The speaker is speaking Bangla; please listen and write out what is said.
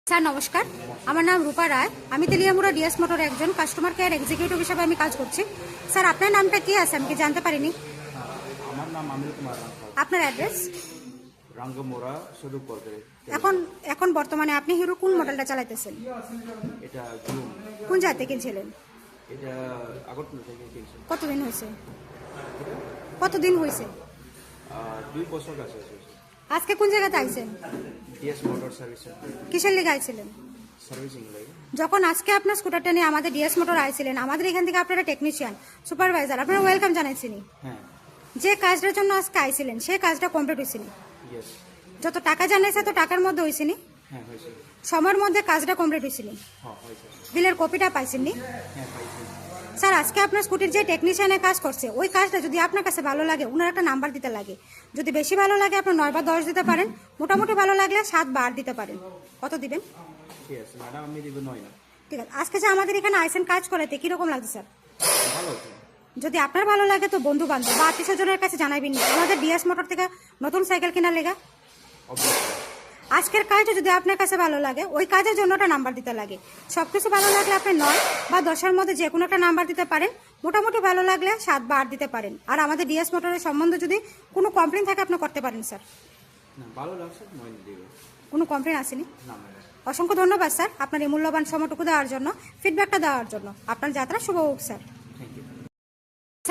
স্যার নমস্কার, আমার নাম রূপা রায়। আমি তেলিয়ামুড়া ডিএস মোটর একজন কাস্টমার কেয়ার এক্সিকিউটিভ হিসেবে আমি কাজ করছি। স্যার আপনার নামটা কি আছে আমি কি জানতে পারিনি? আমার নাম অনিল কুমার রাঙ্কা। আপনার অ্যাড্রেস? রাঙ্গমোড়া সদুপরগড়ে। এখন এখন বর্তমানে আপনি হিরো কোন মডেলটা চালাইতেছেন? এটা জুম। কোন জায়গা থেকে কিনছিলেন? এটা আগরতলা থেকে কিনছি। কতদিন হয়েছে? কতদিন হয়েছে? 2 বছর কাছে আছে। আজকে কোন জায়গাতে আইছেন? ডিএস মোটর সার্ভিস কিসের লিগে আইছিলেন? সার্ভিসিং লাগে। যখন আজকে আপনার স্কুটারটা নিয়ে আমাদের ডিএস মোটর আইছিলেন, আমাদের এখান থেকে আপনারা টেকনিশিয়ান সুপারভাইজার আপনারা ওয়েলকাম জানাইছিনি। হ্যাঁ, যে কাজটার জন্য আজকে আইছিলেন সেই কাজটা কমপ্লিট হয়েছিনি? ইয়েস। যত টাকা জানাইছে তো টাকার মধ্যে হয়েছিনি? হ্যাঁ হয়েছে। সময়ের মধ্যে কাজটা কমপ্লিট হয়েছিনি? হ্যাঁ হয়েছে। বিলের কপিটা পাইছেননি? হ্যাঁ পাইছি। স্যার আজকে আপনার স্কুটির যে টেকনিশিয়ানের কাজ করছে ওই কাজটা যদি আপনার কাছে ভালো লাগে ওনার একটা নাম্বার দিতে লাগে। যদি বেশি ভালো লাগে আপনি 9 বা 10 দিতে পারেন, মোটামুটি ভালো লাগলে 7 বা 8 দিতে পারেন। কত দিবেন? ঠিক আছে ম্যাডাম, আমি দিব 9 না। ঠিক আছে, আজকে যে আমাদের এখানে আইসেন কাজ করাতে কিরকম লাগছে স্যার? ভালো আছে। যদি আপনার ভালো লাগে তো বন্ধু বান্ধব বা আত্মীয় স্বজনের কাছে জানাবেন আমাদের ডিএস মোটর থেকে নতুন সাইকেল কেনার লেগা। অবশ্যই। আজকের কাজটা যদি আপনার কাছে ভালো লাগে ওই কাজের জন্য একটা নাম্বার দিতে লাগে। সবকিছু ভালো লাগলে আপনি 9 বা 10-এর মধ্যে যে কোনো একটা নাম্বার দিতে পারেন, মোটামুটি ভালো লাগলে 7 বা 8 দিতে পারেন। আর আমাদের ডিএস মোটরের সম্বন্ধে যদি কোনো কমপ্লেন থাকে আপনি করতে পারেন স্যার। না ভালো লাগছে 9 দিব। কোনো কমপ্লেন আসেনি? না ম্যাডাম। অসংখ্য ধন্যবাদ স্যার আপনার এই মূল্যবান সময়টুকু দেওয়ার জন্য, ফিডব্যাকটা দেওয়ার জন্য। আপনার যাত্রা শুভ হোক স্যার।